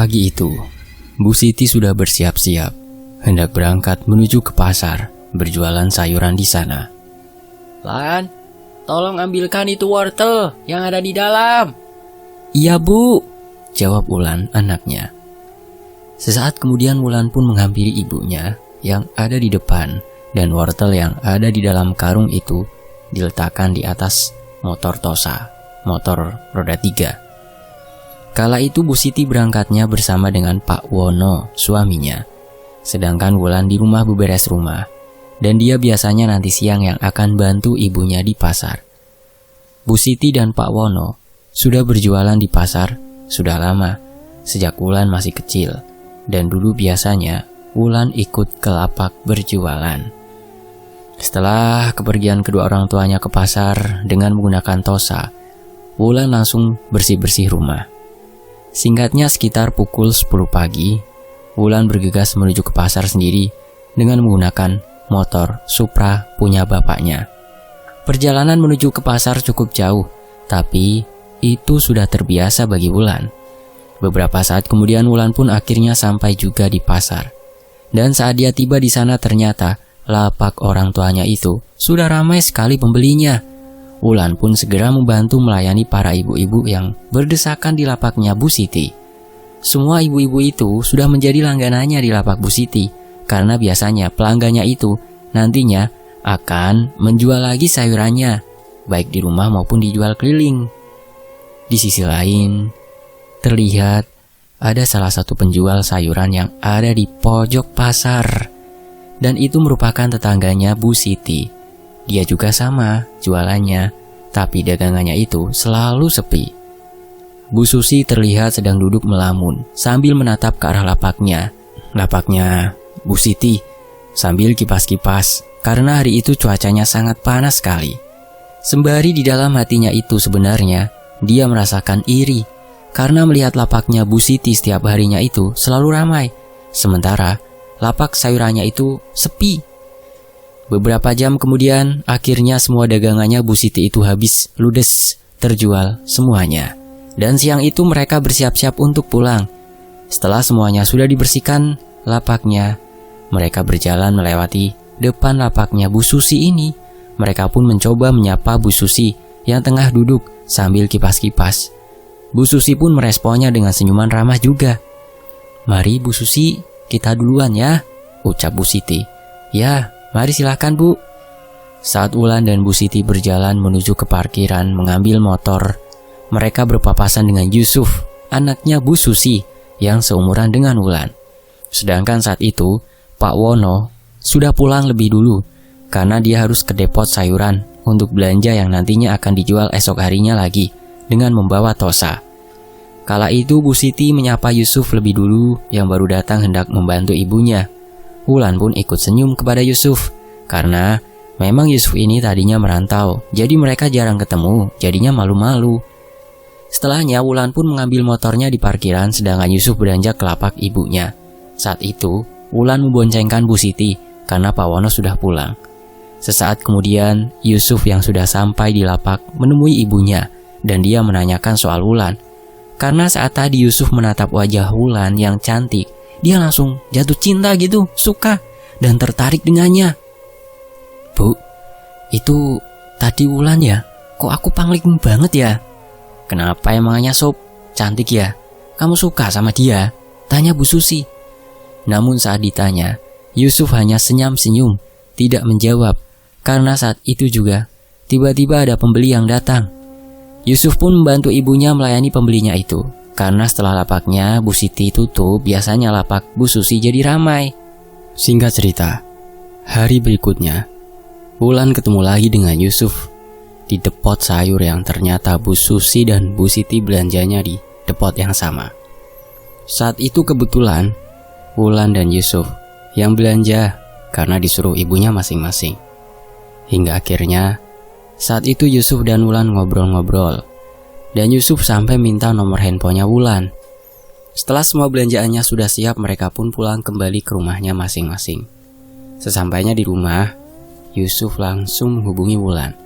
Pagi itu, Bu Siti sudah bersiap-siap, hendak berangkat menuju ke pasar, berjualan sayuran di sana. Lan, tolong ambilkan itu wortel yang ada di dalam. Iya Bu, jawab Wulan anaknya. Sesaat kemudian Wulan pun menghampiri ibunya yang ada di depan, dan wortel yang ada di dalam karung itu diletakkan di atas motor Tosa, motor roda 3. Kala itu Bu Siti berangkatnya bersama dengan Pak Wono, suaminya. Sedangkan Wulan di rumah beberes rumah, dan dia biasanya nanti siang yang akan bantu ibunya di pasar. Bu Siti dan Pak Wono sudah berjualan di pasar sudah lama, sejak Wulan masih kecil, dan dulu biasanya Wulan ikut ke lapak berjualan. Setelah kepergian kedua orang tuanya ke pasar dengan menggunakan Tosa, Wulan langsung bersih-bersih rumah. Singkatnya sekitar pukul 10 pagi, Wulan bergegas menuju ke pasar sendiri dengan menggunakan motor Supra punya bapaknya. Perjalanan menuju ke pasar cukup jauh, tapi itu sudah terbiasa bagi Wulan. Beberapa saat kemudian Wulan pun akhirnya sampai juga di pasar. Dan saat dia tiba di sana ternyata lapak orang tuanya itu sudah ramai sekali pembelinya. Wulan pun segera membantu melayani para ibu-ibu yang berdesakan di lapaknya Bu Siti. Semua ibu-ibu itu sudah menjadi langganannya di lapak Bu Siti, karena biasanya pelanggannya itu nantinya akan menjual lagi sayurannya, baik di rumah maupun dijual keliling. Di sisi lain, terlihat ada salah satu penjual sayuran yang ada di pojok pasar, dan itu merupakan tetangganya Bu Siti. Dia juga sama jualannya, tapi dagangannya itu selalu sepi. Bu Susi terlihat sedang duduk melamun sambil menatap ke arah lapaknya Bu Siti, sambil kipas-kipas karena hari itu cuacanya sangat panas sekali. Sembari di dalam hatinya itu sebenarnya dia merasakan iri karena melihat lapaknya Bu Siti setiap harinya itu selalu ramai, sementara lapak sayurannya itu sepi. Beberapa jam kemudian, akhirnya semua dagangannya Bu Siti itu habis ludes, terjual semuanya. Dan siang itu mereka bersiap-siap untuk pulang. Setelah semuanya sudah dibersihkan lapaknya, mereka berjalan melewati depan lapaknya Bu Susi ini. Mereka pun mencoba menyapa Bu Susi yang tengah duduk sambil kipas-kipas. Bu Susi pun meresponnya dengan senyuman ramah juga. "Mari Bu Susi, kita duluan ya," ucap Bu Siti. "Ya, mari silakan Bu." Saat Wulan dan Bu Siti berjalan menuju ke parkiran mengambil motor, mereka berpapasan dengan Yusuf, anaknya Bu Susi yang seumuran dengan Wulan. Sedangkan saat itu, Pak Wono sudah pulang lebih dulu karena dia harus ke depot sayuran untuk belanja yang nantinya akan dijual esok harinya lagi dengan membawa Tosa. Kala itu Bu Siti menyapa Yusuf lebih dulu yang baru datang hendak membantu ibunya. Wulan pun ikut senyum kepada Yusuf, karena memang Yusuf ini tadinya merantau, jadi mereka jarang ketemu, jadinya malu-malu. Setelahnya Wulan pun mengambil motornya di parkiran, sedangkan Yusuf beranjak ke lapak ibunya. Saat itu, Wulan memboncengkan Bu Siti, karena Pak Wono sudah pulang. Sesaat kemudian, Yusuf yang sudah sampai di lapak menemui ibunya, dan dia menanyakan soal Wulan. Karena saat tadi Yusuf menatap wajah Wulan yang cantik, dia langsung jatuh cinta gitu, suka, dan tertarik dengannya. "Bu, itu tadi Wulan ya? Kok aku pangling banget ya?" "Kenapa emangnya Sob? Cantik ya? Kamu suka sama dia?" tanya Bu Susi. Namun saat ditanya, Yusuf hanya senyum-senyum, tidak menjawab, karena saat itu juga tiba-tiba ada pembeli yang datang. Yusuf pun membantu ibunya melayani pembelinya itu. Karena setelah lapaknya Bu Siti tutup, biasanya lapak Bu Susi jadi ramai. Singkat cerita, hari berikutnya, Wulan ketemu lagi dengan Yusuf di depot sayur yang ternyata Bu Susi dan Bu Siti belanjanya di depot yang sama. Saat itu kebetulan, Wulan dan Yusuf yang belanja karena disuruh ibunya masing-masing. Hingga akhirnya, saat itu Yusuf dan Wulan ngobrol-ngobrol. Dan Yusuf sampai minta nomor handphonenya Wulan. Setelah semua belanjaannya sudah siap, mereka pun pulang kembali ke rumahnya masing-masing. Sesampainya di rumah, Yusuf langsung menghubungi Wulan.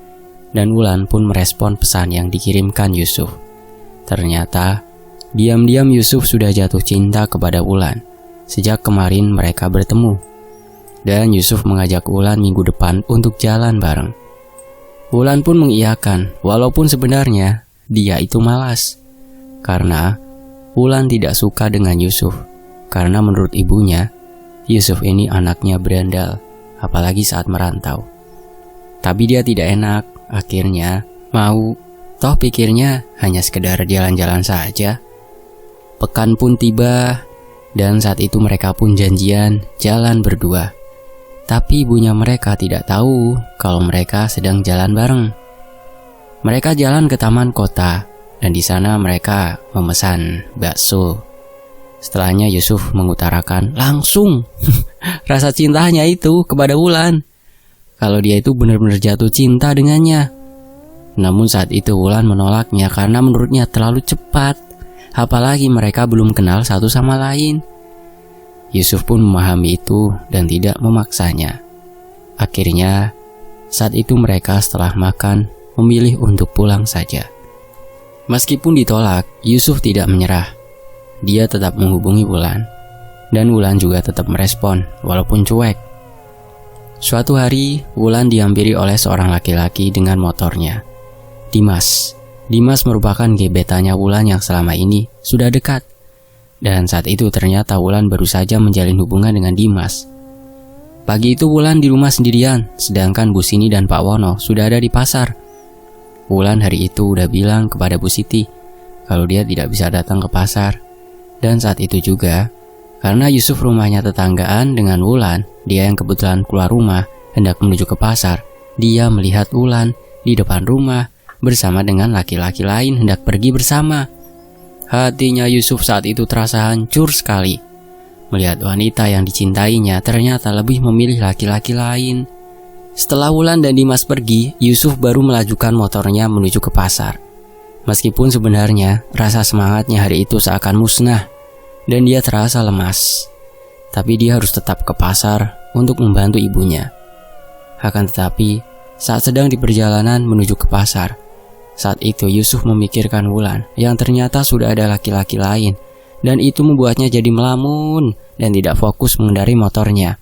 Dan Wulan pun merespon pesan yang dikirimkan Yusuf. Ternyata Diam-diam Yusuf sudah jatuh cinta kepada Wulan sejak kemarin mereka bertemu. Dan Yusuf mengajak Wulan minggu depan untuk jalan bareng. Wulan pun mengiyakan, walaupun sebenarnya dia itu malas. Karena Wulan tidak suka dengan Yusuf. Karena menurut ibunya, Yusuf ini anaknya berandal, apalagi saat merantau. Tapi dia tidak enak, akhirnya mau. Toh pikirnya hanya sekedar jalan-jalan saja. Pekan pun tiba, dan saat itu mereka pun janjian jalan berdua. Tapi ibunya mereka tidak tahu kalau mereka sedang jalan bareng. Mereka jalan ke taman kota, dan di sana mereka memesan bakso. Setelahnya Yusuf mengutarakan langsung rasa cintanya itu kepada Wulan. Kalau dia itu benar-benar jatuh cinta dengannya. Namun saat itu Wulan menolaknya karena menurutnya terlalu cepat. Apalagi mereka belum kenal satu sama lain. Yusuf pun memahami itu dan tidak memaksanya. Akhirnya saat itu mereka setelah makan memilih untuk pulang saja. Meskipun ditolak, Yusuf tidak menyerah. Dia tetap menghubungi Wulan, dan Wulan juga tetap merespon walaupun cuek. Suatu hari, Wulan dihampiri oleh seorang laki-laki dengan motornya. Dimas merupakan gebetannya Wulan yang selama ini sudah dekat. Dan saat itu ternyata Wulan baru saja menjalin hubungan dengan Dimas. Pagi itu Wulan di rumah sendirian, sedangkan Bu Sini dan Pak Wono sudah ada di pasar. Wulan hari itu udah bilang kepada Bu Siti kalau dia tidak bisa datang ke pasar. Dan saat itu juga, karena Yusuf rumahnya tetanggaan dengan Wulan, dia yang kebetulan keluar rumah hendak menuju ke pasar. Dia melihat Wulan di depan rumah bersama dengan laki-laki lain hendak pergi bersama. Hatinya Yusuf saat itu terasa hancur sekali. Melihat wanita yang dicintainya ternyata lebih memilih laki-laki lain. Setelah Wulan dan Dimas pergi, Yusuf baru melajukan motornya menuju ke pasar. Meskipun sebenarnya rasa semangatnya hari itu seakan musnah dan dia terasa lemas. Tapi dia harus tetap ke pasar untuk membantu ibunya. Akan tetapi, saat sedang di perjalanan menuju ke pasar, saat itu Yusuf memikirkan Wulan yang ternyata sudah ada laki-laki lain, dan itu membuatnya jadi melamun dan tidak fokus mengendari motornya.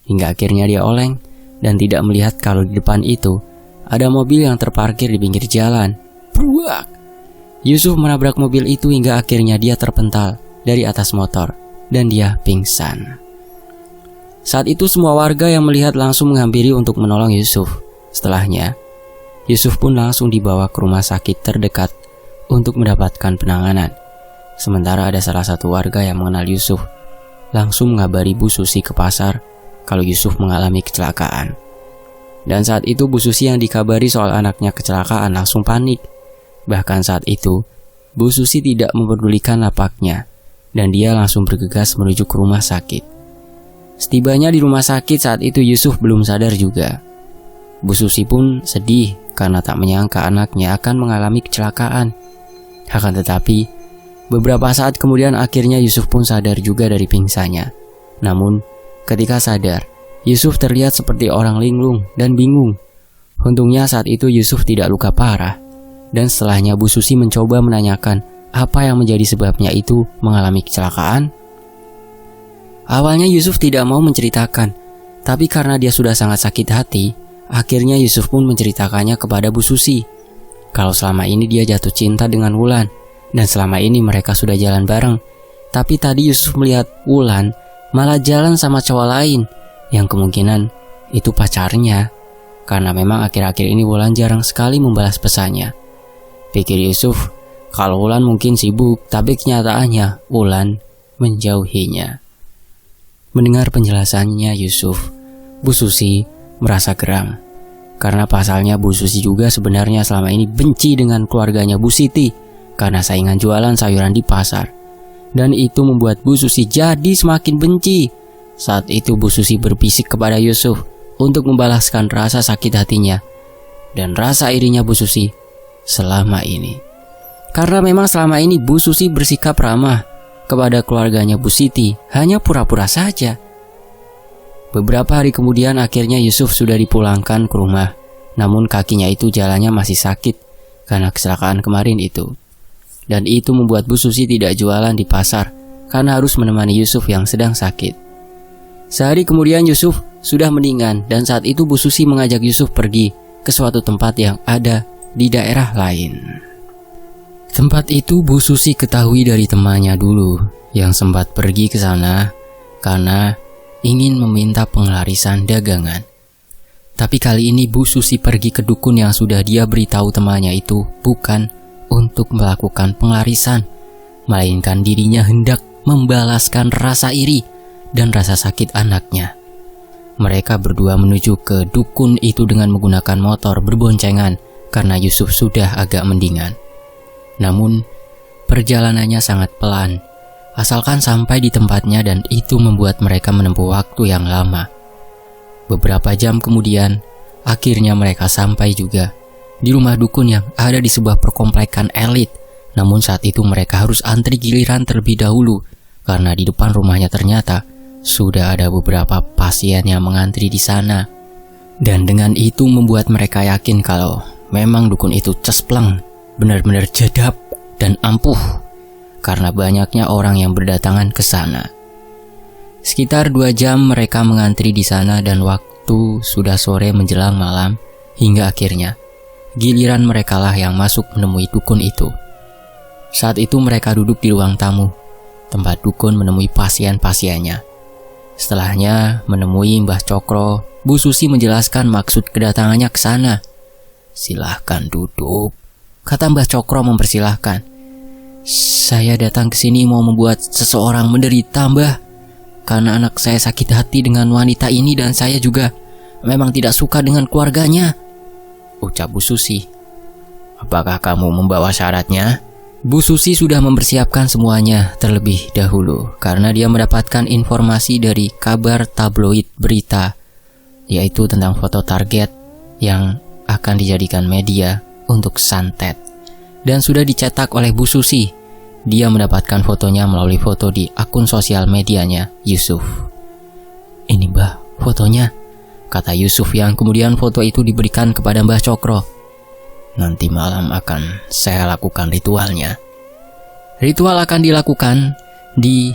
Hingga akhirnya dia oleng dan tidak melihat kalau di depan itu ada mobil yang terparkir di pinggir jalan. Pruak! Yusuf menabrak mobil itu hingga akhirnya dia terpental dari atas motor dan dia pingsan. Saat itu semua warga yang melihat langsung menghampiri untuk menolong Yusuf. Setelahnya, Yusuf pun langsung dibawa ke rumah sakit terdekat untuk mendapatkan penanganan. Sementara ada salah satu warga yang mengenal Yusuf langsung mengabari Bu Susi ke pasar kalau Yusuf mengalami kecelakaan. Dan saat itu Bu Susi yang dikabari soal anaknya kecelakaan langsung panik. Bahkan saat itu, Bu Susi tidak mempedulikan lapaknya dan dia langsung bergegas menuju ke rumah sakit. Setibanya di rumah sakit saat itu Yusuf belum sadar juga. Bu Susi pun sedih karena tak menyangka anaknya akan mengalami kecelakaan. Akan tetapi, beberapa saat kemudian akhirnya Yusuf pun sadar juga dari pingsannya. Namun, ketika sadar, Yusuf terlihat seperti orang linglung dan bingung. Untungnya saat itu Yusuf tidak luka parah. Dan setelahnya Bu Susi mencoba menanyakan apa yang menjadi sebabnya itu mengalami kecelakaan. Awalnya Yusuf tidak mau menceritakan, tapi karena dia sudah sangat sakit hati, akhirnya Yusuf pun menceritakannya kepada Bu Susi. Kalau selama ini dia jatuh cinta dengan Wulan, dan selama ini mereka sudah jalan bareng. Tapi tadi Yusuf melihat Wulan malah jalan sama cowok lain, yang kemungkinan itu pacarnya. Karena memang akhir-akhir ini Wulan jarang sekali membalas pesannya. Pikir Yusuf, kalau Wulan mungkin sibuk, tapi kenyataannya Wulan menjauhinya. Mendengar penjelasannya Yusuf, Bu Susi merasa geram. Karena pasalnya Bu Susi juga sebenarnya selama ini benci dengan keluarganya Bu Siti karena saingan jualan sayuran di pasar. Dan itu membuat Bu Susi jadi semakin benci. Saat itu Bu Susi berbisik kepada Yusuf untuk membalaskan rasa sakit hatinya dan rasa irinya Bu Susi selama ini. Karena memang selama ini Bu Susi bersikap ramah kepada keluarganya Bu Siti, hanya pura-pura saja. Beberapa hari kemudian akhirnya Yusuf sudah dipulangkan ke rumah. Namun kakinya itu jalannya masih sakit karena kecelakaan kemarin itu. dan itu membuat Bu Susi tidak jualan di pasar karena harus menemani Yusuf yang sedang sakit. Sehari kemudian Yusuf sudah mendingan dan saat itu Bu Susi mengajak Yusuf pergi ke suatu tempat yang ada di daerah lain. Tempat itu Bu Susi ketahui dari temannya dulu yang sempat pergi ke sana karena ingin meminta penglarisan dagangan. Tapi kali ini Bu Susi pergi ke dukun yang sudah dia beritahu temannya itu bukan untuk melakukan penglarisan, melainkan dirinya hendak membalaskan rasa iri dan rasa sakit anaknya. Mereka berdua menuju ke dukun itu dengan menggunakan motor berboncengan karena Yusuf sudah agak mendingan. Namun, perjalanannya sangat pelan, asalkan sampai di tempatnya dan itu membuat mereka menempuh waktu yang lama. Beberapa jam kemudian, akhirnya mereka sampai juga di rumah dukun yang ada di sebuah perkomplekan elit. Namun saat itu mereka harus antri giliran terlebih dahulu, karena di depan rumahnya ternyata sudah ada beberapa pasien yang mengantri di sana. Dan dengan itu membuat mereka yakin kalau memang dukun itu cespleng, benar-benar jadab dan ampuh karena banyaknya orang yang berdatangan ke sana. Sekitar 2 jam mereka mengantri di sana dan waktu sudah sore menjelang malam hingga akhirnya giliran merekalah yang masuk menemui dukun itu. Saat itu mereka duduk di ruang tamu, tempat dukun menemui pasien-pasiennya. Setelahnya menemui Mbah Cokro, Bu Susi menjelaskan maksud kedatangannya ke sana. "Silahkan duduk," kata Mbah Cokro mempersilahkan. "Saya datang ke sini mau membuat seseorang menderita, Mbah. Karena anak saya sakit hati dengan wanita ini dan saya juga memang tidak suka dengan keluarganya," ucap Bu Susi. "Apakah kamu membawa syaratnya?" Bu Susi sudah mempersiapkan semuanya terlebih dahulu karena dia mendapatkan informasi dari kabar tabloid berita, yaitu tentang foto target yang akan dijadikan media untuk santet. Dan sudah dicetak oleh Bu Susi. Dia mendapatkan fotonya melalui foto di akun sosial medianya Yusuf. "Ini Mbah fotonya," kata Yusuf yang kemudian foto itu diberikan kepada Mbah Cokro. "Nanti malam akan saya lakukan ritualnya." Ritual akan dilakukan di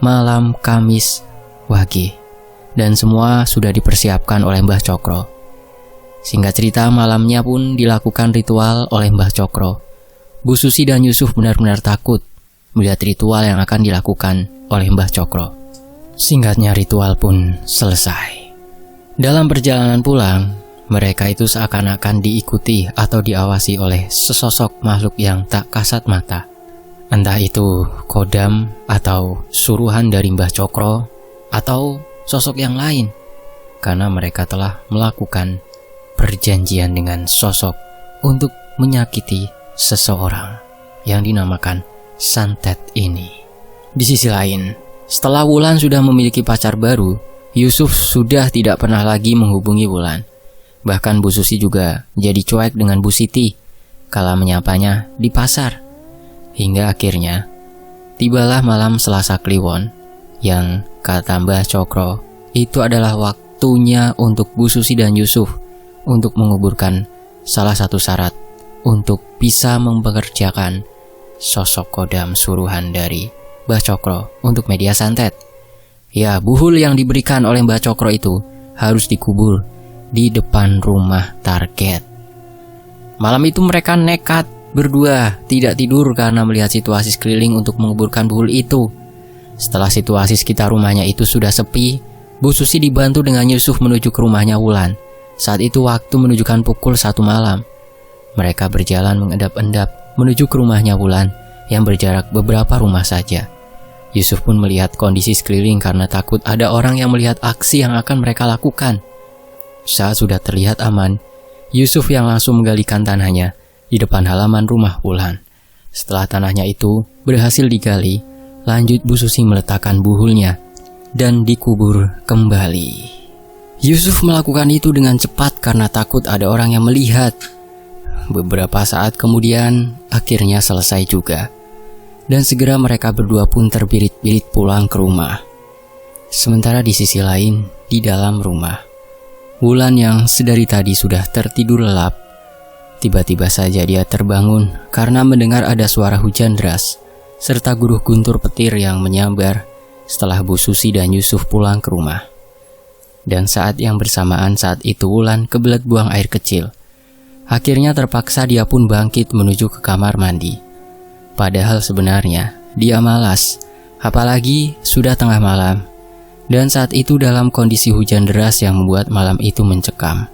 malam Kamis Wage dan semua sudah dipersiapkan oleh Mbah Cokro. Singkat cerita, malamnya pun dilakukan ritual oleh Mbah Cokro. Bu Susi dan Yusuf benar-benar takut melihat ritual yang akan dilakukan oleh Mbah Cokro. Singkatnya ritual pun selesai. Dalam perjalanan pulang, mereka itu seakan-akan diikuti atau diawasi oleh sesosok makhluk yang tak kasat mata. Entah itu kodam atau suruhan dari Mbah Cokro atau sosok yang lain, karena mereka telah melakukan perjanjian dengan sosok untuk menyakiti seseorang yang dinamakan santet ini. Di sisi lain, setelah Wulan sudah memiliki pacar baru, Yusuf sudah tidak pernah lagi menghubungi Wulan. Bahkan Bu Susi juga jadi cuek dengan Bu Siti kala menyapanya di pasar. Hingga akhirnya tibalah malam Selasa Kliwon yang kata Mbah Cokro itu adalah waktunya untuk Bu Susi dan Yusuf untuk menguburkan salah satu syarat untuk bisa mempekerjakan sosok kodam suruhan dari Mbah Cokro untuk media santet. Ya, buhul yang diberikan oleh Mbah Cokro itu harus dikubur di depan rumah target. Malam itu mereka nekat berdua tidak tidur karena melihat situasi sekeliling untuk menguburkan buhul itu. Setelah situasi sekitar rumahnya itu sudah sepi, Bu Susi dibantu dengan Yusuf menuju ke rumahnya Wulan. Saat itu waktu menunjukkan pukul 1 malam. Mereka berjalan mengendap-endap menuju ke rumahnya Wulan yang berjarak beberapa rumah saja. Yusuf pun melihat kondisi sekeliling karena takut ada orang yang melihat aksi yang akan mereka lakukan. Saat sudah terlihat aman, Yusuf yang langsung menggalikan tanahnya di depan halaman rumah Wulan. Setelah tanahnya itu berhasil digali, lanjut Bu Susi meletakkan buhulnya dan dikubur kembali. Yusuf melakukan itu dengan cepat karena takut ada orang yang melihat. Beberapa saat kemudian akhirnya selesai juga, dan segera mereka berdua pun terbirit-birit pulang ke rumah. Sementara di sisi lain, di dalam rumah, Wulan yang sedari tadi sudah tertidur lelap Tiba-tiba saja dia terbangun karena mendengar ada suara hujan deras, serta guruh guntur petir yang menyambar setelah Bu Susi dan Yusuf pulang ke rumah. Dan saat yang bersamaan saat itu Wulan kebelet buang air kecil. Akhirnya terpaksa dia pun bangkit menuju ke kamar mandi. Padahal sebenarnya dia malas, apalagi sudah tengah malam. Dan saat itu dalam kondisi hujan deras yang membuat malam itu mencekam.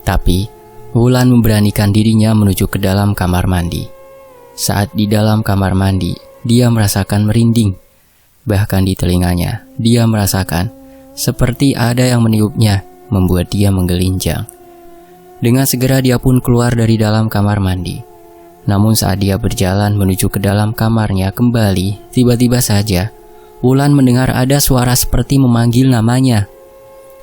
Tapi Wulan memberanikan dirinya menuju ke dalam kamar mandi. Saat di dalam kamar mandi, dia merasakan merinding. Bahkan di telinganya, dia merasakan seperti ada yang meniupnya, membuat dia menggelinjang. Dengan segera dia pun keluar dari dalam kamar mandi. Namun saat dia berjalan menuju ke dalam kamarnya kembali, tiba-tiba saja Wulan mendengar ada suara seperti memanggil namanya.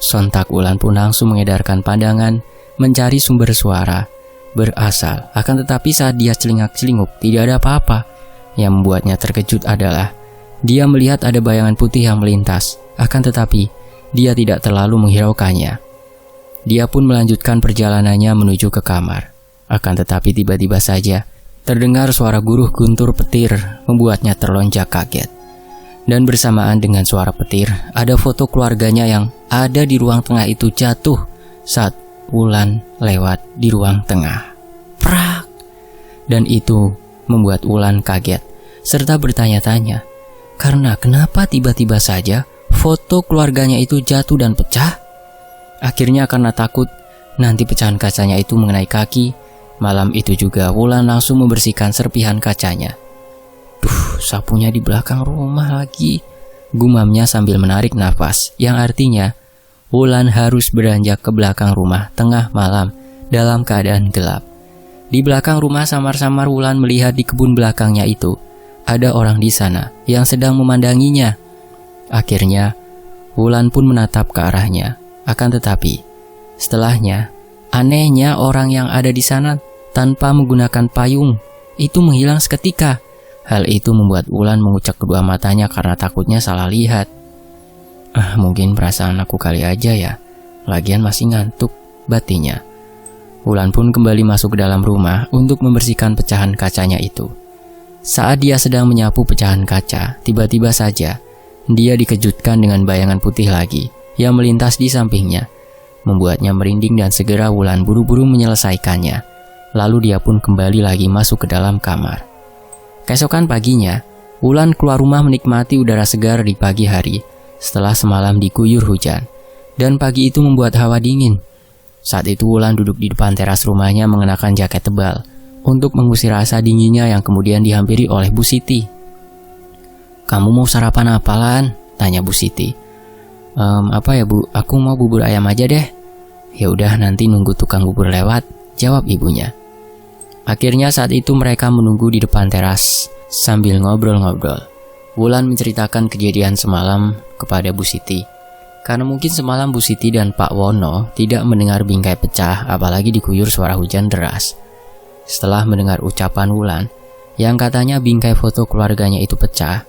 Sontak Wulan pun langsung mengedarkan pandangan mencari sumber suara berasal. Akan tetapi saat dia celingak-celinguk, tidak ada apa-apa. Yang membuatnya terkejut adalah dia melihat ada bayangan putih yang melintas. Akan tetapi dia tidak terlalu menghiraukannya. Dia pun melanjutkan perjalanannya menuju ke kamar. Akan tetapi tiba-tiba saja terdengar suara guruh guntur petir membuatnya terlonjak kaget. Dan bersamaan dengan suara petir, ada foto keluarganya yang ada di ruang tengah itu jatuh saat Wulan lewat di ruang tengah. Prak! Dan itu membuat Wulan kaget serta bertanya-tanya, karena kenapa tiba-tiba saja foto keluarganya itu jatuh dan pecah? Akhirnya karena takut nanti pecahan kacanya itu mengenai kaki, malam itu juga Wulan langsung membersihkan serpihan kacanya. Sapunya di belakang rumah lagi, gumamnya sambil menarik nafas, yang artinya Wulan harus beranjak ke belakang rumah tengah malam dalam keadaan gelap. Di belakang rumah samar-samar Wulan melihat di kebun belakangnya itu ada orang di sana yang sedang memandanginya. Akhirnya Wulan pun menatap ke arahnya. Akan tetapi setelahnya, anehnya orang yang ada di sana tanpa menggunakan payung itu menghilang seketika. Hal itu membuat Wulan mengucek kedua matanya karena takutnya salah lihat. Mungkin perasaan aku kali aja ya, lagian masih ngantuk, batinnya. Wulan pun kembali masuk ke dalam rumah untuk membersihkan pecahan kacanya itu. Saat dia sedang menyapu pecahan kaca, tiba-tiba saja dia dikejutkan dengan bayangan putih lagi yang melintas di sampingnya, membuatnya merinding dan segera Wulan buru-buru menyelesaikannya. Lalu dia pun kembali lagi masuk ke dalam kamar. Keesokan paginya, Wulan keluar rumah menikmati udara segar di pagi hari setelah semalam diguyur hujan, dan pagi itu membuat hawa dingin. Saat itu Wulan duduk di depan teras rumahnya mengenakan jaket tebal untuk mengusir rasa dinginnya yang kemudian dihampiri oleh Bu Siti. "Kamu mau sarapan apa, Lan?" tanya Bu Siti. Apa ya Bu, aku mau bubur ayam aja deh." "Ya udah, nanti nunggu tukang bubur lewat," jawab ibunya. Akhirnya saat itu mereka menunggu di depan teras sambil ngobrol-ngobrol. Wulan menceritakan kejadian semalam kepada Bu Siti. Karena mungkin semalam Bu Siti dan Pak Wono tidak mendengar bingkai pecah, apalagi diguyur suara hujan deras. Setelah mendengar ucapan Wulan yang katanya bingkai foto keluarganya itu pecah,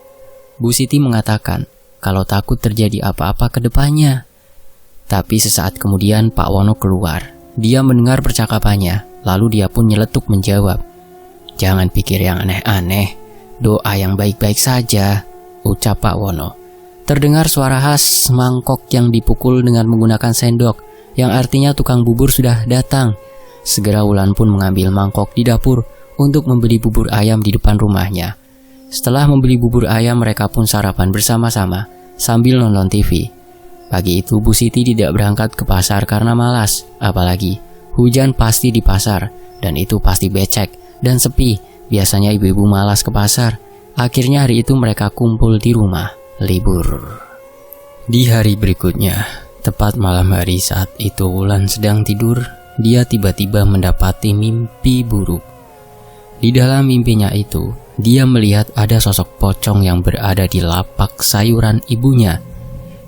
Bu Siti mengatakan kalau takut terjadi apa-apa ke depannya. Tapi sesaat kemudian Pak Wono keluar. Dia mendengar percakapannya, lalu dia pun nyeletuk menjawab, "Jangan pikir yang aneh-aneh, doa yang baik-baik saja," ucap Pak Wono. Terdengar suara khas mangkok yang dipukul dengan menggunakan sendok, yang artinya tukang bubur sudah datang. Segera Wulan pun mengambil mangkok di dapur untuk membeli bubur ayam di depan rumahnya. Setelah membeli bubur ayam, mereka pun sarapan bersama-sama sambil nonton TV. Pagi itu Bu Siti tidak berangkat ke pasar karena malas, apalagi hujan pasti di pasar, dan itu pasti becek dan sepi. Biasanya ibu-ibu malas ke pasar. Akhirnya hari itu mereka kumpul di rumah, libur. Di hari berikutnya, tepat malam hari saat itu Wulan sedang tidur, dia tiba-tiba mendapati mimpi buruk. Di dalam mimpinya itu, dia melihat ada sosok pocong yang berada di lapak sayuran ibunya.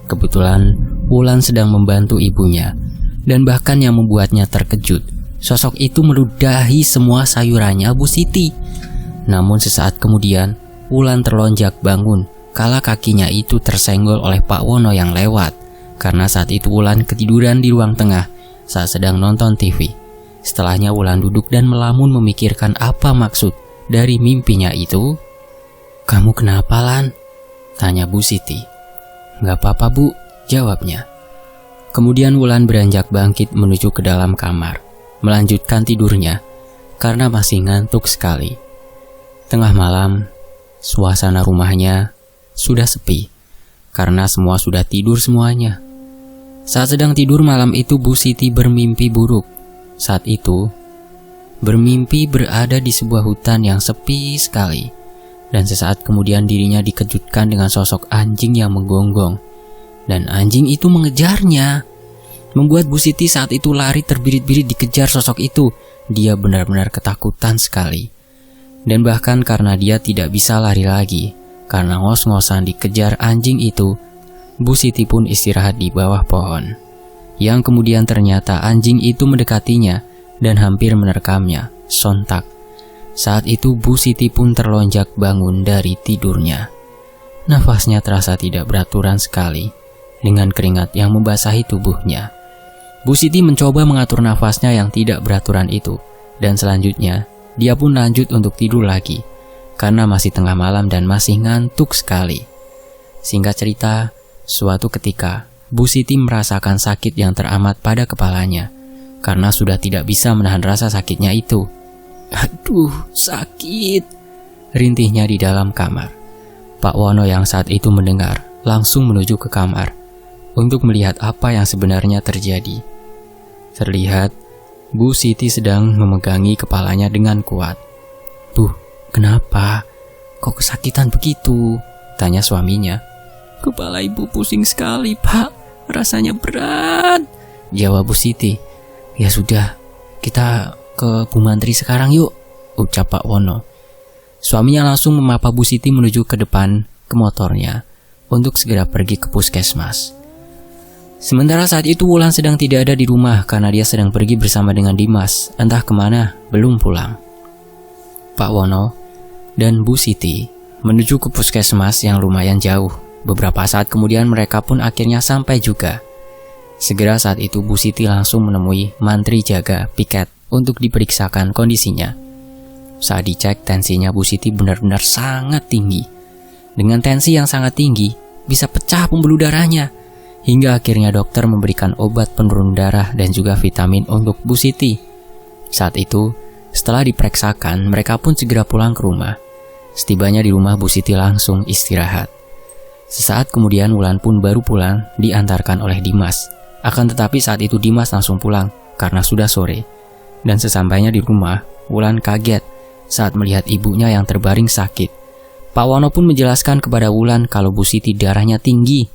Kebetulan Wulan sedang membantu ibunya, dan bahkan yang membuatnya terkejut, sosok itu meludahi semua sayurannya Bu Siti. Namun sesaat kemudian, Wulan terlonjak bangun kala kakinya itu tersenggol oleh Pak Wono yang lewat. Karena saat itu Wulan ketiduran di ruang tengah saat sedang nonton TV. Setelahnya Wulan duduk dan melamun memikirkan apa maksud dari mimpinya itu. "Kamu kenapa, Lan?" tanya Bu Siti. "Gak apa-apa, Bu," jawabnya. Kemudian Wulan beranjak bangkit menuju ke dalam kamar, melanjutkan tidurnya karena masih ngantuk sekali. Tengah malam, suasana rumahnya sudah sepi karena semua sudah tidur semuanya. Saat sedang tidur malam itu, Bu Siti bermimpi buruk. Saat itu, bermimpi berada di sebuah hutan yang sepi sekali. Dan sesaat kemudian dirinya dikejutkan dengan sosok anjing yang menggonggong. Dan anjing itu mengejarnya. Membuat Bu Siti saat itu lari terbirit-birit dikejar sosok itu. Dia benar-benar ketakutan sekali. Dan bahkan karena dia tidak bisa lari lagi, karena ngos-ngosan dikejar anjing itu, Bu Siti pun istirahat di bawah pohon. Yang kemudian ternyata anjing itu mendekatinya dan hampir menerkamnya. Sontak saat itu Bu Siti pun terlonjak bangun dari tidurnya. Nafasnya terasa tidak beraturan sekali, dengan keringat yang membasahi tubuhnya. Bu Siti mencoba mengatur nafasnya yang tidak beraturan itu, dan selanjutnya dia pun lanjut untuk tidur lagi, karena masih tengah malam dan masih ngantuk sekali. Singkat cerita, suatu ketika Bu Siti merasakan sakit yang teramat pada kepalanya, karena sudah tidak bisa menahan rasa sakitnya itu. "Aduh, sakit!" rintihnya di dalam kamar. Pak Wono yang saat itu mendengar langsung menuju ke kamar untuk melihat apa yang sebenarnya terjadi. Terlihat Bu Siti sedang memegangi kepalanya dengan kuat. "Bu, kenapa? Kok kesakitan begitu?" tanya suaminya. "Kepala ibu pusing sekali, Pak. Rasanya berat," jawab Bu Siti. "Ya sudah, kita ke Bu Mantri sekarang yuk," ucap Pak Wono. Suaminya langsung memapa Bu Siti menuju ke depan ke motornya untuk segera pergi ke puskesmas. Sementara saat itu Wulan sedang tidak ada di rumah karena dia sedang pergi bersama dengan Dimas, entah kemana, belum pulang. Pak Wono dan Bu Siti menuju ke puskesmas yang lumayan jauh. Beberapa saat kemudian mereka pun akhirnya sampai juga. Segera saat itu Bu Siti langsung menemui mantri jaga piket untuk diperiksakan kondisinya. Saat dicek, tensinya Bu Siti benar-benar sangat tinggi. Dengan tensi yang sangat tinggi, bisa pecah pembuluh darahnya. Hingga akhirnya dokter memberikan obat penurun darah dan juga vitamin untuk Bu Siti. Saat itu, setelah diperiksakan, mereka pun segera pulang ke rumah. Setibanya di rumah, Bu Siti langsung istirahat. Sesaat kemudian Wulan pun baru pulang, diantarkan oleh Dimas. Akan tetapi saat itu Dimas langsung pulang karena sudah sore. Dan sesampainya di rumah, Wulan kaget saat melihat ibunya yang terbaring sakit. Pak Wono pun menjelaskan kepada Wulan kalau Bu Siti darahnya tinggi.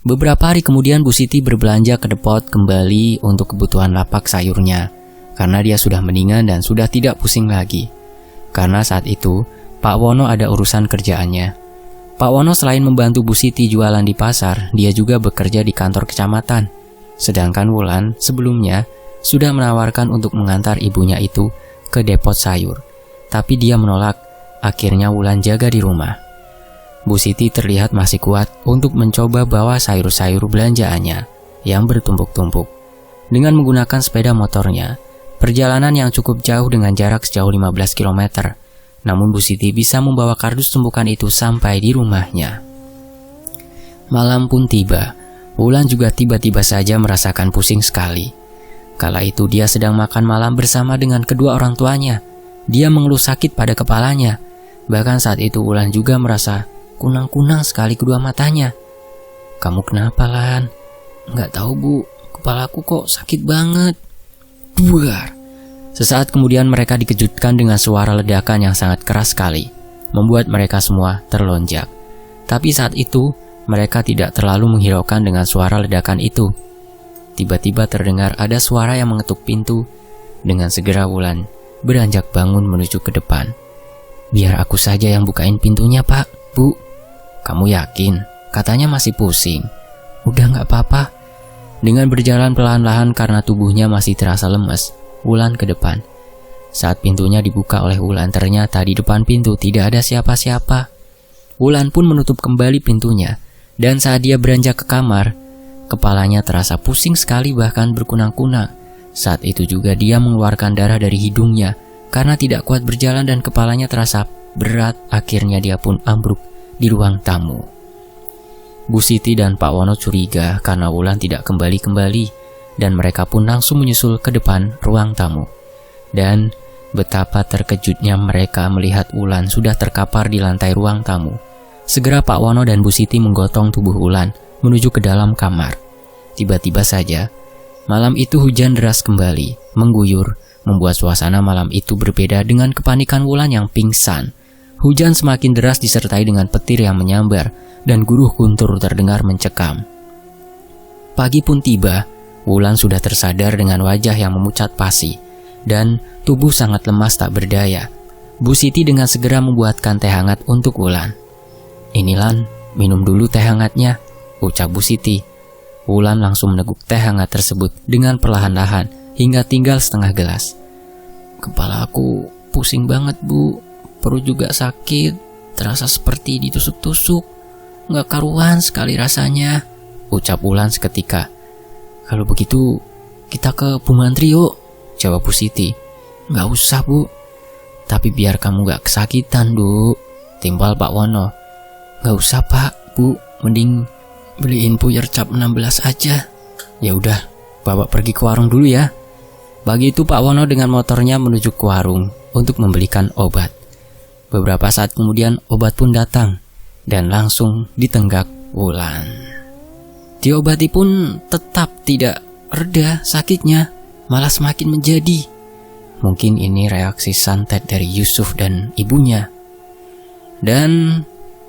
Beberapa hari kemudian Bu Siti berbelanja ke depot kembali untuk kebutuhan lapak sayurnya, karena dia sudah mendingan dan sudah tidak pusing lagi. Karena saat itu Pak Wono ada urusan kerjaannya. Pak Wono selain membantu Bu Siti jualan di pasar, dia juga bekerja di kantor kecamatan. Sedangkan Wulan sebelumnya sudah menawarkan untuk mengantar ibunya itu ke depot sayur. Tapi dia menolak, akhirnya Wulan jaga di rumah. Bu Siti terlihat masih kuat untuk mencoba bawa sayur-sayur belanjaannya yang bertumpuk-tumpuk. Dengan menggunakan sepeda motornya, perjalanan yang cukup jauh dengan jarak sejauh 15 km. Namun Bu Siti bisa membawa kardus tumpukan itu sampai di rumahnya. Malam pun tiba. Wulan juga tiba-tiba saja merasakan pusing sekali. Kala itu dia sedang makan malam bersama dengan kedua orang tuanya. Dia mengeluh sakit pada kepalanya. Bahkan saat itu Wulan juga merasa kunang-kunang sekali kedua matanya. "Kamu kenapa, Lan?" "Nggak tahu, Bu. Kepalaku kok sakit banget." Buar. Sesaat kemudian mereka dikejutkan dengan suara ledakan yang sangat keras sekali, membuat mereka semua terlonjak. Tapi saat itu, mereka tidak terlalu menghiraukan dengan suara ledakan itu. Tiba-tiba terdengar ada suara yang mengetuk pintu. Dengan segera Wulan beranjak bangun menuju ke depan. "Biar aku saja yang bukain pintunya, Pak, Bu." "Kamu yakin? Katanya masih pusing." "Udah nggak apa-apa." Dengan berjalan perlahan-lahan karena tubuhnya masih terasa lemes, Wulan ke depan. Saat pintunya dibuka oleh Wulan, ternyata di depan pintu tidak ada siapa-siapa. Wulan pun menutup kembali pintunya, dan saat dia beranjak ke kamar, kepalanya terasa pusing sekali bahkan berkunang-kunang, Saat itu juga dia mengeluarkan darah dari hidungnya karena tidak kuat berjalan dan kepalanya terasa berat. Akhirnya dia pun ambruk di ruang tamu. Bu Siti dan Pak Wono curiga karena Wulan tidak kembali-kembali dan mereka pun langsung menyusul ke depan ruang tamu. Dan betapa terkejutnya mereka melihat Wulan sudah terkapar di lantai ruang tamu. Segera Pak Wono dan Bu Siti menggotong tubuh Wulan menuju ke dalam kamar. Tiba-tiba saja, malam itu hujan deras kembali mengguyur, membuat suasana malam itu berbeda dengan kepanikan Wulan yang pingsan. Hujan semakin deras disertai dengan petir yang menyambar dan guruh guntur terdengar mencekam. Pagi pun tiba, Wulan sudah tersadar dengan wajah yang memucat pasi dan tubuh sangat lemas tak berdaya. Bu Siti dengan segera membuatkan teh hangat untuk Wulan. "Ini Lan, minum dulu teh hangatnya," ucap Bu Siti. Wulan langsung meneguk teh hangat tersebut dengan perlahan-lahan hingga tinggal setengah gelas. "Kepala aku pusing banget, Bu. Perut juga sakit, terasa seperti ditusuk-tusuk. Nggak karuan sekali rasanya," ucap Wulan seketika. "Kalau begitu, kita ke Bu Mantri yuk," jawab Bu Siti. "Nggak usah, Bu. Tapi biar kamu nggak kesakitan, Du," timpal Pak Wono. "Nggak usah, Pak, Bu. Mending beliin puyer cap 16 aja." "Ya udah, Bapak pergi ke warung dulu ya." Begitu Pak Wono dengan motornya menuju ke warung untuk membelikan obat. Beberapa saat kemudian obat pun datang dan langsung ditenggak Wulan. Diobati pun tetap tidak reda sakitnya, malah semakin menjadi. Mungkin ini reaksi santet dari Yusuf dan ibunya. Dan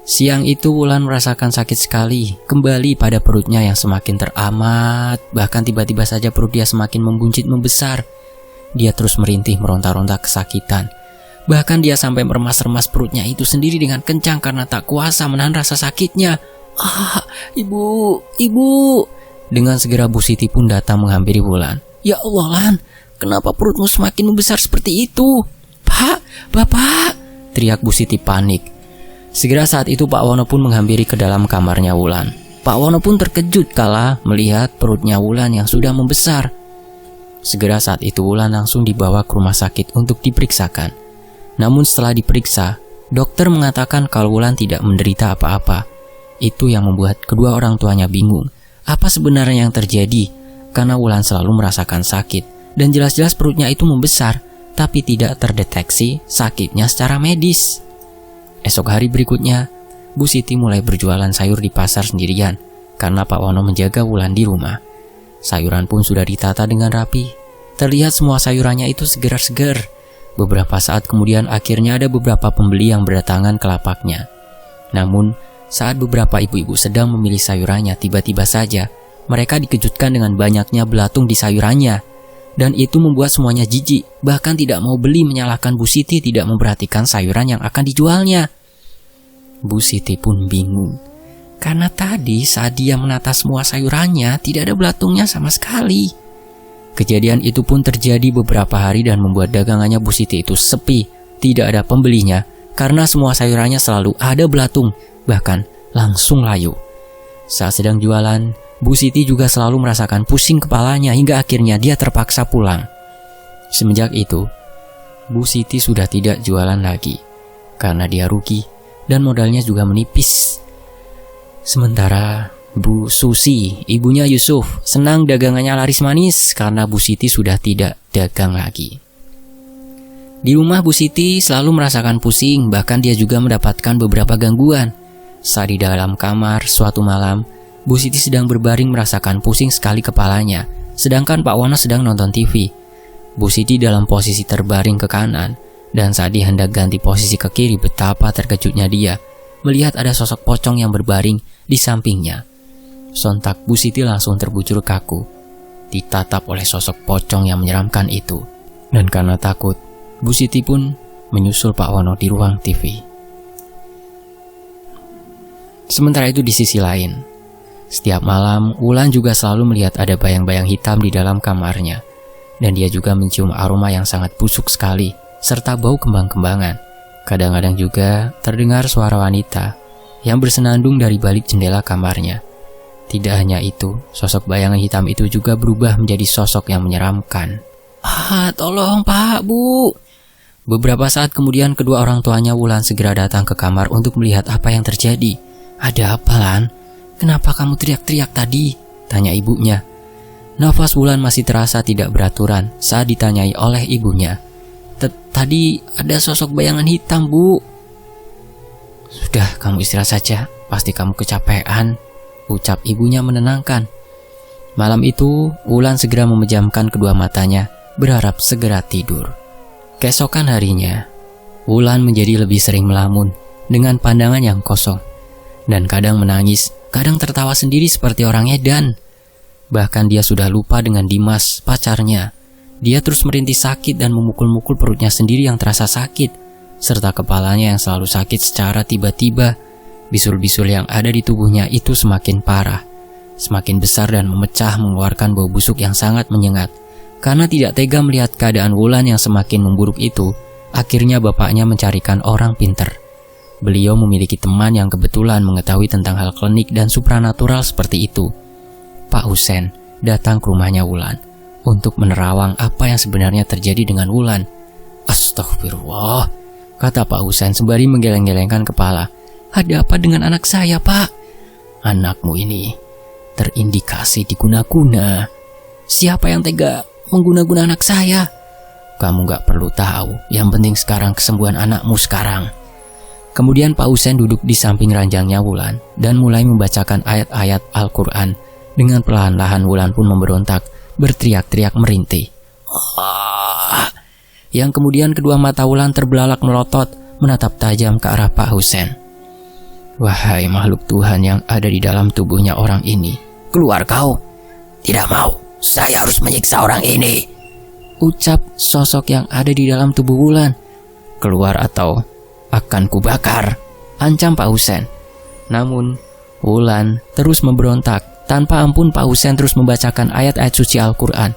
siang itu Wulan merasakan sakit sekali kembali pada perutnya yang semakin teramat. Bahkan tiba-tiba saja perut dia semakin membuncit membesar. Dia terus merintih meronta-ronta kesakitan. Bahkan dia sampai meremas-remas perutnya itu sendiri dengan kencang karena tak kuasa menahan rasa sakitnya. "Ah, ibu, ibu!" Dengan segera Bu Siti pun datang menghampiri Wulan. "Ya Allah, Lan, kenapa perutmu semakin membesar seperti itu?" "Pak, Bapak!" teriak Bu Siti panik. Segera saat itu Pak Wono pun menghampiri ke dalam kamarnya Wulan. Pak Wono pun terkejut kala melihat perutnya Wulan yang sudah membesar. Segera saat itu Wulan langsung dibawa ke rumah sakit untuk diperiksakan. Namun setelah diperiksa, dokter mengatakan kalau Wulan tidak menderita apa-apa. Itu yang membuat kedua orang tuanya bingung. Apa sebenarnya yang terjadi? Karena Wulan selalu merasakan sakit dan jelas-jelas perutnya itu membesar, tapi tidak terdeteksi sakitnya secara medis. Esok hari berikutnya, Bu Siti mulai berjualan sayur di pasar sendirian karena Pak Wono menjaga Wulan di rumah. Sayuran pun sudah ditata dengan rapi. Terlihat semua sayurannya itu segar-segar. Beberapa saat kemudian akhirnya ada beberapa pembeli yang berdatangan ke lapaknya. Namun, saat beberapa ibu-ibu sedang memilih sayurannya, tiba-tiba saja mereka dikejutkan dengan banyaknya belatung di sayurannya. Dan itu membuat semuanya jijik, bahkan tidak mau beli, menyalahkan Bu Siti tidak memperhatikan sayuran yang akan dijualnya. Bu Siti pun bingung, karena tadi saat dia menata semua sayurannya tidak ada belatungnya sama sekali. Kejadian itu pun terjadi beberapa hari dan membuat dagangannya Bu Siti itu sepi, tidak ada pembelinya karena semua sayurannya selalu ada belatung, bahkan langsung layu. Saat sedang jualan, Bu Siti juga selalu merasakan pusing kepalanya hingga akhirnya dia terpaksa pulang. Semenjak itu, Bu Siti sudah tidak jualan lagi karena dia rugi dan modalnya juga menipis. Sementara Bu Susi, ibunya Yusuf, senang dagangannya laris manis karena Bu Siti sudah tidak dagang lagi. Di rumah Bu Siti selalu merasakan pusing, bahkan dia juga mendapatkan beberapa gangguan. Saat di dalam kamar suatu malam, Bu Siti sedang berbaring merasakan pusing sekali kepalanya, sedangkan Pak Wono sedang nonton TV. Bu Siti dalam posisi terbaring ke kanan, dan saat dia hendak ganti posisi ke kiri, betapa terkejutnya dia melihat ada sosok pocong yang berbaring di sampingnya. Sontak Bu Siti langsung terbujur kaku, ditatap oleh sosok pocong yang menyeramkan itu. Dan karena takut, Bu Siti pun menyusul Pak Wono di ruang TV. Sementara itu di sisi lain, setiap malam Wulan juga selalu melihat ada bayang-bayang hitam di dalam kamarnya. Dan dia juga mencium aroma yang sangat busuk sekali, serta bau kembang-kembangan. Kadang-kadang juga terdengar suara wanita yang bersenandung dari balik jendela kamarnya. Tidak hanya itu, sosok bayangan hitam itu juga berubah menjadi sosok yang menyeramkan. Tolong Pak, Bu. Beberapa saat kemudian kedua orang tuanya Wulan segera datang ke kamar untuk melihat apa yang terjadi. Ada apa, Lan? Kenapa kamu teriak-teriak tadi? Tanya ibunya. Nafas Wulan masih terasa tidak beraturan saat ditanyai oleh ibunya. Tadi ada sosok bayangan hitam, Bu. Sudah, kamu istirahat saja. Pasti kamu kecapean, ucap ibunya menenangkan. Malam itu, Wulan segera memejamkan kedua matanya, berharap segera tidur. Keesokan harinya, Wulan menjadi lebih sering melamun dengan pandangan yang kosong. Dan kadang menangis, kadang tertawa sendiri seperti orang edan. Bahkan dia sudah lupa dengan Dimas, pacarnya. Dia terus merintih sakit dan memukul-mukul perutnya sendiri yang terasa sakit, serta kepalanya yang selalu sakit secara tiba-tiba. Bisul-bisul yang ada di tubuhnya itu semakin parah, semakin besar dan memecah, mengeluarkan bau busuk yang sangat menyengat. Karena tidak tega melihat keadaan Wulan yang semakin memburuk itu, akhirnya bapaknya mencarikan orang pinter. Beliau memiliki teman yang kebetulan mengetahui tentang hal klinik dan supranatural seperti itu. Pak Husen datang ke rumahnya Wulan untuk menerawang apa yang sebenarnya terjadi dengan Wulan. Astagfirullah, kata Pak Husen sembari menggeleng-gelengkan kepala. Ada apa dengan anak saya, Pak? Anakmu ini terindikasi diguna-guna. Siapa yang tega mengguna-guna anak saya? Kamu gak perlu tahu. Yang penting sekarang kesembuhan anakmu sekarang. Kemudian Pak Husen duduk di samping ranjangnya Wulan dan mulai membacakan ayat-ayat Al-Quran. Dengan perlahan-lahan Wulan pun memberontak, berteriak-teriak merintih. Yang kemudian kedua mata Wulan terbelalak melotot, menatap tajam ke arah Pak Husen. Wahai makhluk Tuhan yang ada di dalam tubuhnya orang ini, keluar kau. Tidak mau, saya harus menyiksa orang ini, ucap sosok yang ada di dalam tubuh Wulan. Keluar atau akan kubakar, ancam Pak Husen. Namun Wulan terus memberontak. Tanpa ampun Pak Husen terus membacakan ayat-ayat suci Al-Quran,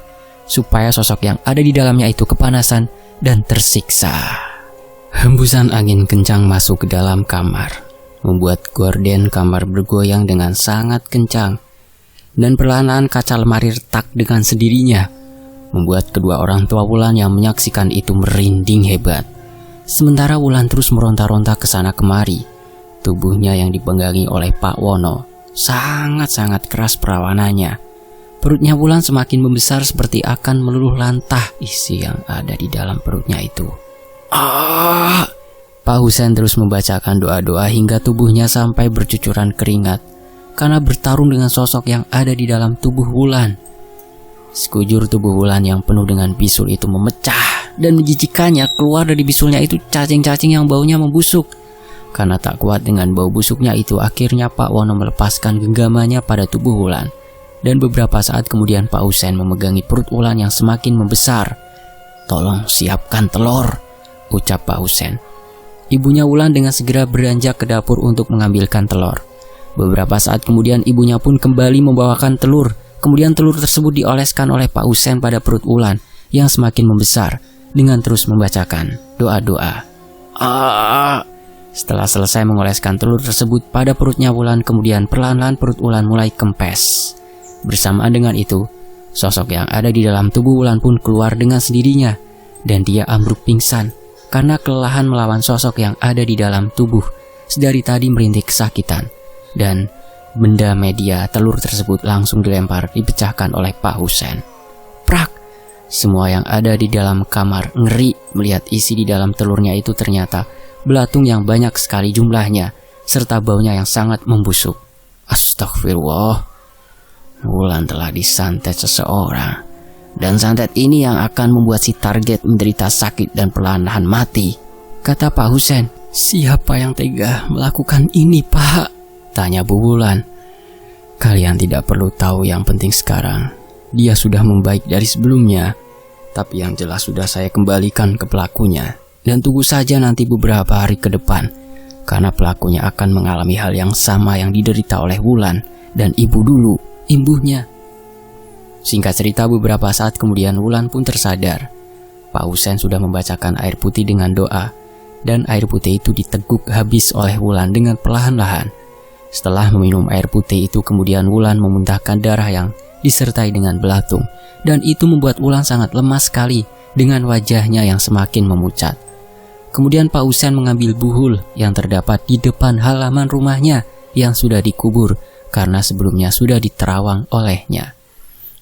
supaya sosok yang ada di dalamnya itu kepanasan dan tersiksa. Hembusan angin kencang masuk ke dalam kamar, membuat gorden kamar bergoyang dengan sangat kencang. Dan perlahan-lahan kaca lemari retak dengan sendirinya, membuat kedua orang tua Wulan yang menyaksikan itu merinding hebat. Sementara Wulan terus meronta-ronta ke sana kemari. Tubuhnya yang dipenggangi oleh Pak Wono sangat-sangat keras perawanannya. Perutnya Wulan semakin membesar seperti akan meluluh lantah isi yang ada di dalam perutnya itu. Pak Husen terus membacakan doa-doa hingga tubuhnya sampai bercucuran keringat karena bertarung dengan sosok yang ada di dalam tubuh Wulan. Sekujur tubuh Wulan yang penuh dengan bisul itu memecah dan menjijikannya. Keluar dari bisulnya itu cacing-cacing yang baunya membusuk. Karena tak kuat dengan bau busuknya itu, akhirnya Pak Wono melepaskan genggamannya pada tubuh Wulan. Dan beberapa saat kemudian Pak Husen memegangi perut Wulan yang semakin membesar. Tolong siapkan telur, ucap Pak Husen. Ibunya Wulan dengan segera beranjak ke dapur untuk mengambilkan telur. Beberapa saat kemudian ibunya pun kembali membawakan telur. Kemudian telur tersebut dioleskan oleh Pak Husen pada perut Wulan yang semakin membesar dengan terus membacakan doa-doa. Setelah selesai mengoleskan telur tersebut pada perutnya Wulan, kemudian perlahan-lahan perut Wulan mulai kempes. Bersamaan dengan itu, sosok yang ada di dalam tubuh Wulan pun keluar dengan sendirinya, dan dia ambruk pingsan karena kelelahan melawan sosok yang ada di dalam tubuh sedari tadi merintih kesakitan. Dan benda media telur tersebut langsung dilempar, dipecahkan oleh Pak Husen. Prak! Semua yang ada di dalam kamar ngeri melihat isi di dalam telurnya itu ternyata belatung yang banyak sekali jumlahnya, serta baunya yang sangat membusuk. Astagfirullah, Wulan telah disantet seseorang, dan santet ini yang akan membuat si target menderita sakit dan perlahan-lahan mati, kata Pak Husen. Siapa yang tega melakukan ini, Pak? Tanya Bu Wulan. Kalian tidak perlu tahu, yang penting sekarang dia sudah membaik dari sebelumnya. Tapi yang jelas sudah saya kembalikan ke pelakunya. Dan tunggu saja nanti beberapa hari ke depan, karena pelakunya akan mengalami hal yang sama yang diderita oleh Wulan dan ibu dulu, imbuhnya. Singkat cerita, beberapa saat kemudian Wulan pun tersadar. Pak Husen sudah membacakan air putih dengan doa, dan air putih itu diteguk habis oleh Wulan dengan perlahan-lahan. Setelah meminum air putih itu, kemudian Wulan memuntahkan darah yang disertai dengan belatung, dan itu membuat Wulan sangat lemas sekali dengan wajahnya yang semakin memucat. Kemudian Pak Husen mengambil buhul yang terdapat di depan halaman rumahnya yang sudah dikubur karena sebelumnya sudah diterawang olehnya.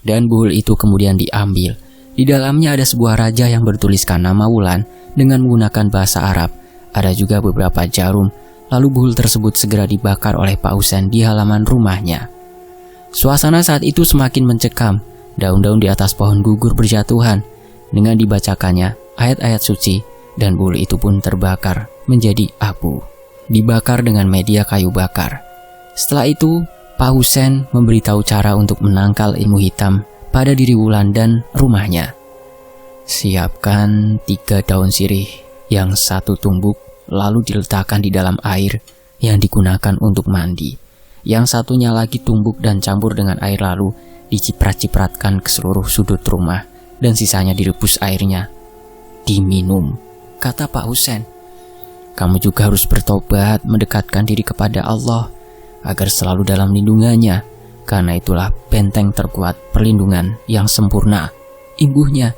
Dan buhul itu kemudian diambil. Di dalamnya ada sebuah raja yang bertuliskan nama Wulan dengan menggunakan bahasa Arab. Ada juga beberapa jarum. Lalu buhul tersebut segera dibakar oleh Pak Husen di halaman rumahnya. Suasana saat itu semakin mencekam. Daun-daun di atas pohon gugur berjatuhan. Dengan dibacakannya ayat-ayat suci, dan buhul itu pun terbakar menjadi abu. Dibakar dengan media kayu bakar. Setelah itu, Pak Husen memberitahu cara untuk menangkal ilmu hitam pada diri Wulan dan rumahnya. Siapkan 3 daun sirih yang satu tumbuk, lalu diletakkan di dalam air yang digunakan untuk mandi. Yang satunya lagi tumbuk dan campur dengan air, lalu diciprat-cipratkan ke seluruh sudut rumah, dan sisanya direbus airnya. Diminum, kata Pak Husen. Kamu juga harus bertobat, mendekatkan diri kepada Allah, agar selalu dalam lindungannya, karena itulah benteng terkuat perlindungan yang sempurna, imbuhnya.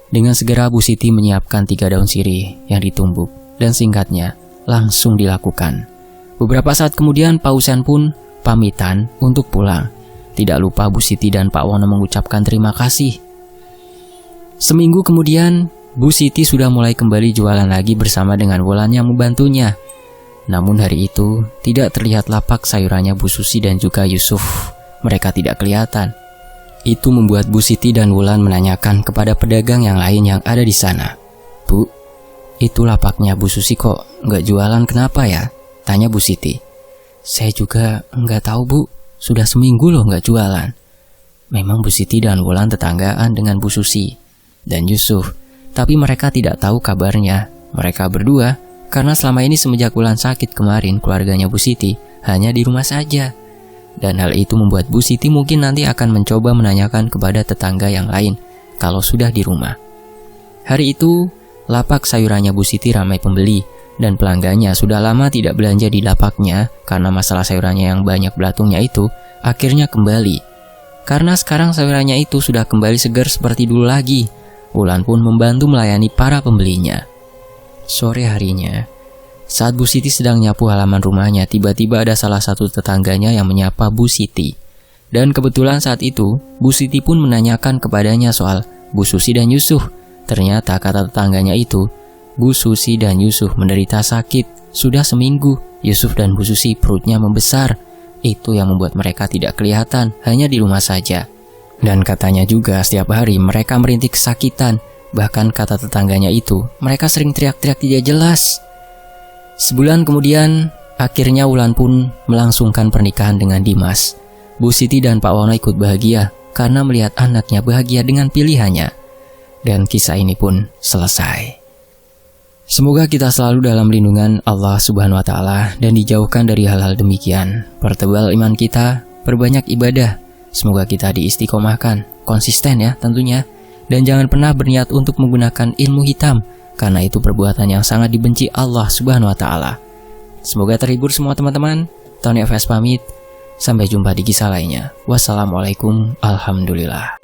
Dengan segera Bu Siti menyiapkan 3 daun sirih yang ditumbuk, dan singkatnya langsung dilakukan. Beberapa saat kemudian Pak Husen pun pamitan untuk pulang. Tidak lupa Bu Siti dan Pak Wono mengucapkan terima kasih. Seminggu kemudian Bu Siti sudah mulai kembali jualan lagi bersama dengan Wulan yang membantunya. Namun hari itu tidak terlihat lapak sayurannya Bu Susi dan juga Yusuf. Mereka tidak kelihatan. Itu membuat Bu Siti dan Wulan menanyakan kepada pedagang yang lain yang ada di sana. Bu, itu lapaknya Bu Susi kok nggak jualan, kenapa ya? Tanya Bu Siti. Saya juga nggak tahu Bu, sudah seminggu loh nggak jualan. Memang Bu Siti dan Wulan tetanggaan dengan Bu Susi dan Yusuf, tapi mereka tidak tahu kabarnya. Mereka berdua, karena selama ini semenjak Wulan sakit kemarin, keluarganya Bu Siti hanya di rumah saja. Dan hal itu membuat Bu Siti mungkin nanti akan mencoba menanyakan kepada tetangga yang lain kalau sudah di rumah. Hari itu, lapak sayurannya Bu Siti ramai pembeli, dan pelanggannya sudah lama tidak belanja di lapaknya karena masalah sayurannya yang banyak belatungnya itu akhirnya kembali. Karena sekarang sayurannya itu sudah kembali segar seperti dulu lagi, Wulan pun membantu melayani para pembelinya. Sore harinya, saat Bu Siti sedang nyapu halaman rumahnya, tiba-tiba ada salah satu tetangganya yang menyapa Bu Siti. Dan kebetulan saat itu, Bu Siti pun menanyakan kepadanya soal Bu Susi dan Yusuf. Ternyata kata tetangganya itu, Bu Susi dan Yusuf menderita sakit sudah seminggu. Yusuf dan Bu Susi perutnya membesar. Itu yang membuat mereka tidak kelihatan, hanya di rumah saja. Dan katanya juga setiap hari mereka merintih kesakitan. Bahkan kata tetangganya itu, mereka sering teriak-teriak tidak jelas. Sebulan kemudian, akhirnya Wulan pun melangsungkan pernikahan dengan Dimas. Bu Siti dan Pak Wono ikut bahagia karena melihat anaknya bahagia dengan pilihannya. Dan kisah ini pun selesai. Semoga kita selalu dalam lindungan Allah Subhanahu wa Ta'ala dan dijauhkan dari hal-hal demikian. Pertebal iman kita, perbanyak ibadah. Semoga kita diistiqomahkan, konsisten ya tentunya. Dan jangan pernah berniat untuk menggunakan ilmu hitam, karena itu perbuatan yang sangat dibenci Allah Subhanahu wa Ta'ala. Semoga terhibur semua teman-teman. Tony FS pamit. Sampai jumpa di kisah lainnya. Wassalamualaikum. Alhamdulillah.